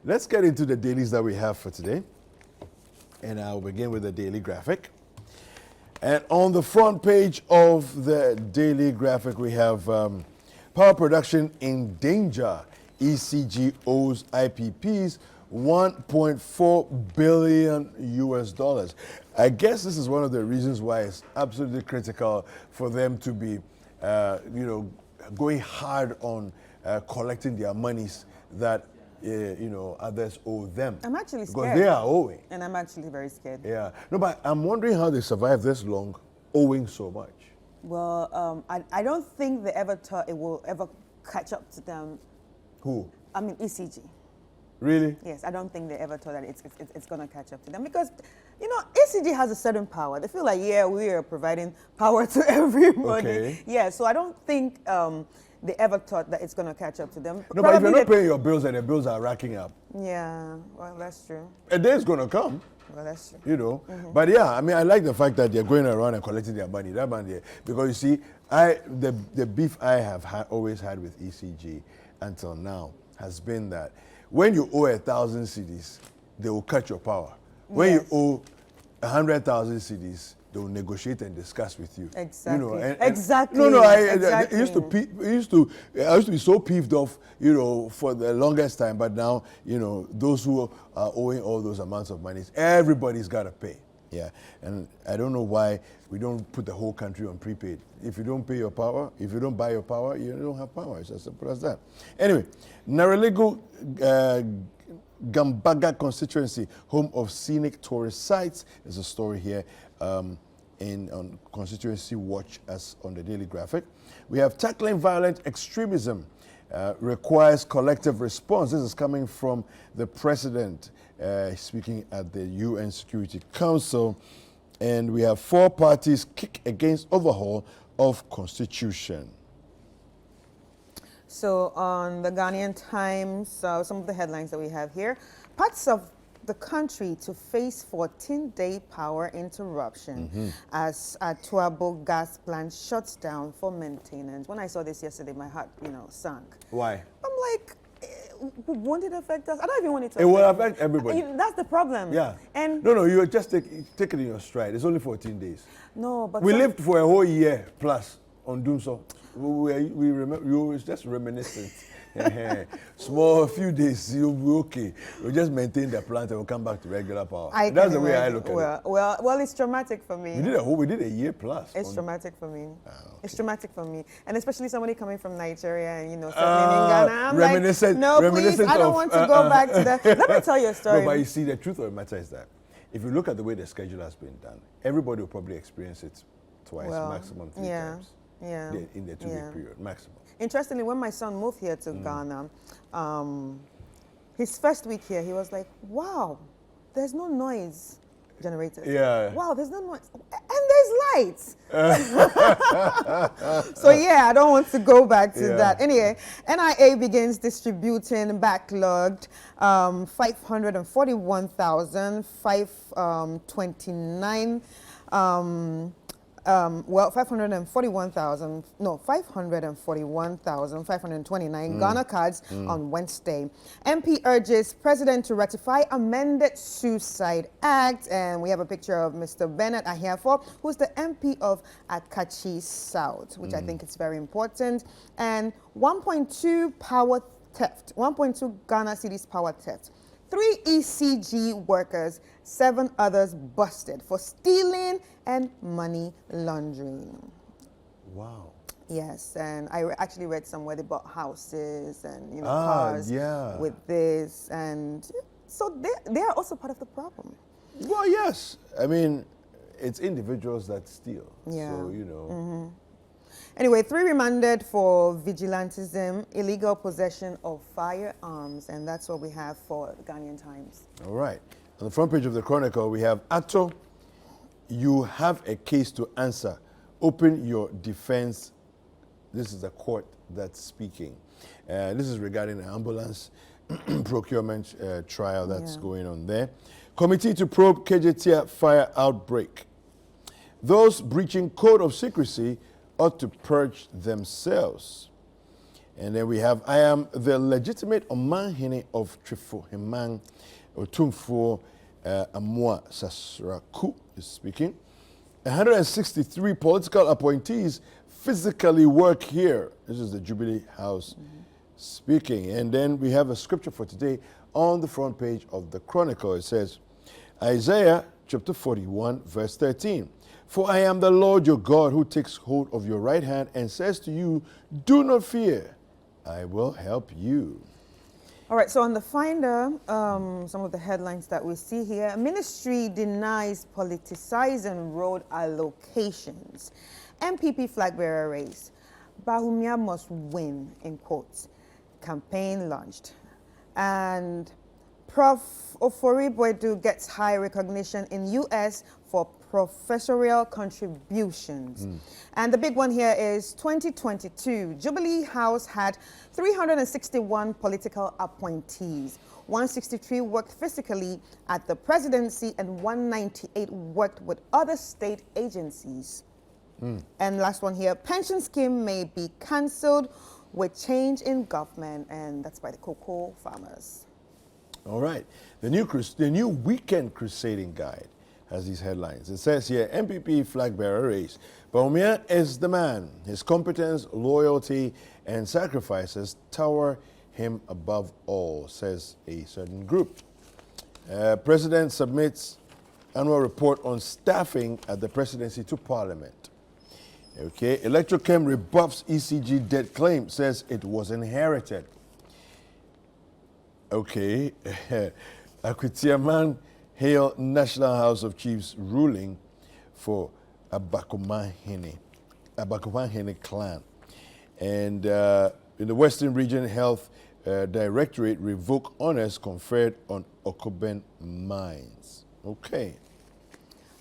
Let's get into the dailies that we have for today. And I'll begin with the daily graphic. And on the front page of the daily graphic, we have power production in danger. ECG owes IPPs 1.4 billion US dollars. I guess this is one of the reasons why it's absolutely critical for them to be, going hard on collecting their monies that others owe them. I'm actually scared. Because they are owing. And I'm actually very scared. Yeah. No, but I'm wondering how they survived this long owing so much. Well, I don't think they ever thought it will ever catch up to them. Who? I mean, ECG. Really? Yes, I don't think they ever thought that it's going to catch up to them because, ECG has a certain power. They feel like, we are providing power to everybody. Okay. Yeah, so I don't think they ever thought that it's going to catch up to them. No, but if you're not paying your bills and the bills are racking up. Yeah, well, that's true. A day is going to come. Well, that's true. But yeah, I mean, I like the fact that they're going around and collecting their money. That man there, because you see, the beef I have always had with ECG until now has been that when you owe 1,000 cedis, they will cut your power. When you owe 100,000 cedis, they will negotiate and discuss with you. Exactly. Exactly. I used to be so peeved off, for the longest time. But now, those who are owing all those amounts of money, everybody's got to pay. Yeah, and I don't know why we don't put the whole country on prepaid. If you don't pay your power, if you don't buy your power, you don't have power. It's as simple as that. Anyway, Narelego Gambaga constituency, home of scenic tourist sites. There's a story here on Constituency Watch as on the Daily Graphic. We have tackling violent extremism requires collective response. This is coming from the president speaking at the UN Security Council. And we have 4 parties kick against overhaul of constitution. So on the Ghanaian Times, some of the headlines that we have here, parts of the country to face 14-day power interruption as Atuabo gas plant shuts down for maintenance. When I saw this yesterday, my heart, sank. Why? I'm like, won't it affect us? I don't even want it to. It will affect everybody. That's the problem. Yeah. And no, you just take it in your stride. It's only 14 days. No, but we lived for a whole year plus on doing so. We remember. You was just reminiscent. Small few days, you'll be okay. We'll just maintain the plant and we'll come back to regular power. That's the way I look at it. Well, it's traumatic for me. We did a year plus. It's traumatic for me. Okay. It's traumatic for me, and especially somebody coming from Nigeria and settling in Ghana. I'm reminiscent. Like, no, please, I don't want to go back to that. Let me tell you a story. No, but you see, the truth of the matter is that if you look at the way the schedule has been done, everybody will probably experience it twice, maximum 3 times. Yeah. In the 2-week period, maximum. Interestingly, when my son moved here to Ghana, his first week here, he was like, wow, there's no noise generators. Yeah. Wow, there's no noise. And there's lights. So I don't want to go back to that. Anyway, NIA begins distributing backlogged 541,529 541,529 Ghana cards on Wednesday. MP urges President to ratify amended Suicide Act. And we have a picture of Mr. Bennett Ahiafo, who's the MP of Akachi South, which I think is very important. And 1.2 power theft, 1.2 Ghana cedis power theft. 3 ECG workers, 7 others busted for stealing and money laundering. Wow. Yes, and I actually read somewhere they bought houses and cars with this, and so they are also part of the problem. Well, yes. I mean, it's individuals that steal. Yeah. So Anyway, 3 remanded for vigilantism, illegal possession of firearms, and that's what we have for the Ghanaian Times. All right. On the front page of the Chronicle, we have Ato, you have a case to answer. Open your defense. This is the court that's speaking. This is regarding the ambulance procurement trial that's going on there. Committee to probe KJT fire outbreak. Those breaching code of secrecy ought to purge themselves. And then we have, I am the legitimate Omanhene of Trifo Hemang Otumfo Amua Sasraku is speaking. 163 political appointees physically work here. This is the Jubilee House speaking. And then we have a scripture for today on the front page of the Chronicle. It says, Isaiah chapter 41, verse 13. For I am the Lord your God who takes hold of your right hand and says to you, do not fear, I will help you. All right, so on the Finder, some of the headlines that we see here. Ministry denies politicizing road allocations. MPP flag bearer race. Bawumia must win, in quotes. Campaign launched. And Prof. Ofori-Boadu gets high recognition in U.S. for professorial contributions. And the big one here is 2022. Jubilee House had 361 political appointees. 163 worked physically at the presidency and 198 worked with other state agencies. And last one here, pension scheme may be cancelled with change in government, and that's by the cocoa farmers. All right. The new Weekend Crusading Guide has these headlines. It says here, MPP flag bearer race. Bawumia is the man. His competence, loyalty, and sacrifices tower him above all, says a certain group. President submits annual report on staffing at the presidency to Parliament. Okay, Electrochem rebuffs ECG debt claim, says it was inherited. Okay, Akwitiaman hail National House of Chiefs ruling for Abakumahene clan. And in the Western Region Health Directorate revoke honors conferred on Okoben mines. Okay.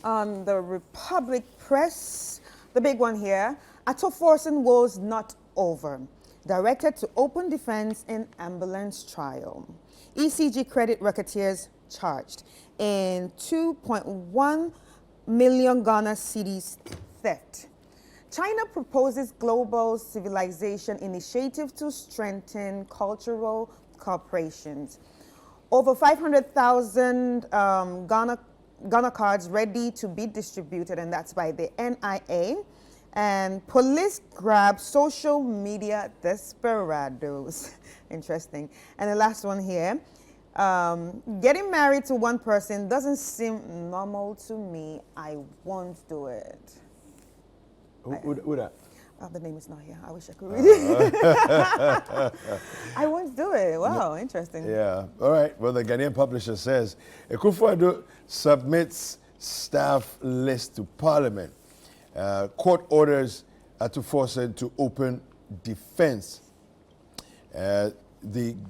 On the Republic Press, the big one here, Atoforsen woes not over. Directed to open defense in ambulance trial. ECG credit racketeers charged in 2.1 million Ghana cedis theft. China proposes global civilization initiative to strengthen cultural cooperations. Over 500,000 Ghana cards ready to be distributed, and that's by the NIA. And police grab social media desperados. Interesting. And the last one here. Getting married to one person doesn't seem normal to me. I won't do it. Who that? The name is not here. I wish I could read it. I won't do it. Wow, interesting. Yeah. All right. Well, the Ghanaian publisher says Akufo-Addo submits staff list to Parliament. Court orders Atoforsen to open defense. The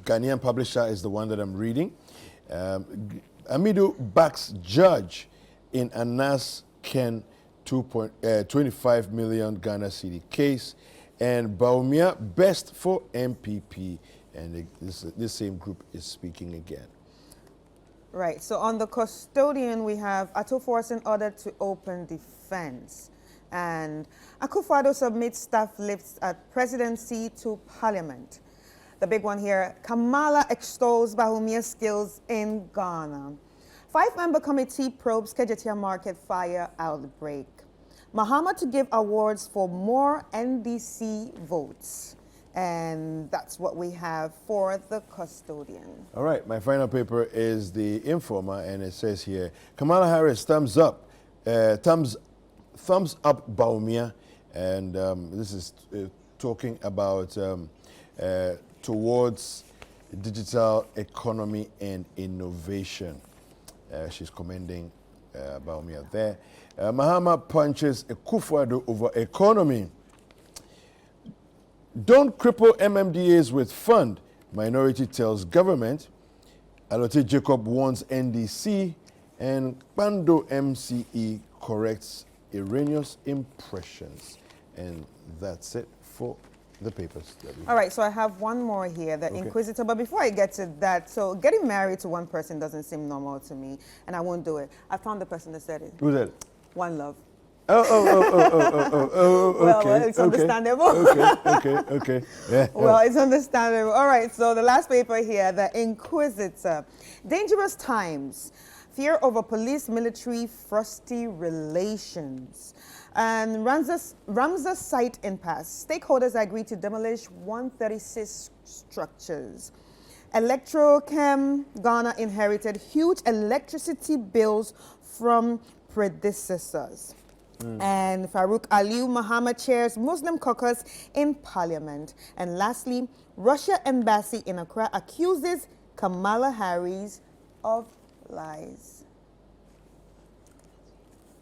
Ghanaian publisher is the one that I'm reading. Amido backs judge in Anas Ken 25 million Ghana cedi case, and Bawumia best for MPP, and this same group is speaking again. Right, so on the custodian we have Atoforsen ordered to open defense, and Akufo-Addo submits staff lists at presidency to Parliament. The big one here, Kamala extols Bahumia's skills in Ghana. 5-member committee probes Kejetia market fire outbreak. Mahama to give awards for more NDC votes. And that's what we have for the custodian. All right, my final paper is the Informer, and it says here, Kamala Harris thumbs up Bawumia, and this is talking about towards digital economy and innovation. She's commending Bawumia there. Mahama punches Akufo-Addo over economy. Don't cripple MMDAs with fund, minority tells government. Alote Jacob warns NDC, and Bando MCE corrects erroneous impressions. And that's it for the papers. All right, so I have one more here, the Inquisitor. But before I get to that, so getting married to one person doesn't seem normal to me, and I won't do it. I found the person that said it. Who said it? One Love. Well, Okay. it's understandable. Okay. Yeah. Well, it's understandable. All right, so the last paper here, The Inquisitor. Dangerous times. Fear over police-military frosty relations. And Ramsar site impasse. Stakeholders agree to demolish 136 structures. Electrochem Ghana inherited huge electricity bills from predecessors. And Farouk Aliu Muhammad chairs Muslim caucus in parliament. And lastly, Russia embassy in Accra accuses Kamala Harris of lies.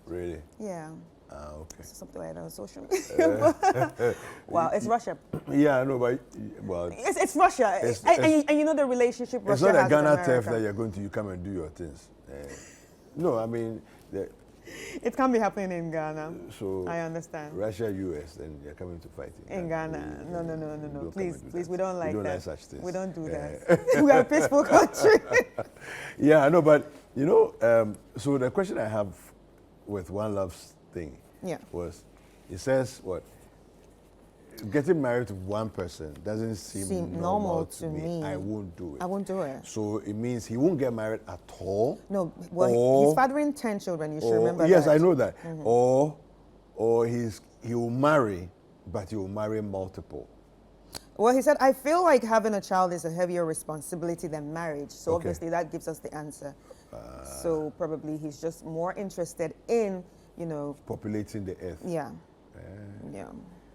Really? Yeah. Okay. Something like that on social media. Wow, it's Russia. Yeah, I know, but well, It's Russia. And you know the relationship it's Russia not a has Ghana with theft America. that you're going to come and do your things. No, I mean, It can't be happening in Ghana. so I understand. Russia, US, then they're coming to fight In Ghana. No. Don't come Please, and do please, that. we don't like we don't that. like such things. We don't do that. We are a peaceful country. Yeah, I know, but you know, so the question I have with One Love's thing Yeah. was, it says what? Getting married to one person doesn't seem normal to me. I won't do it. I won't do it. So it means he won't get married at all. No, well, Or- he's fathering 10 children. You should Or, remember yes, that. I know that. Or he will marry, but he will marry multiple. Well, he said, I feel like having a child is a heavier responsibility than marriage. So Okay. obviously that gives us the answer. So probably he's just more interested in, Populating the earth. yeah. Yeah.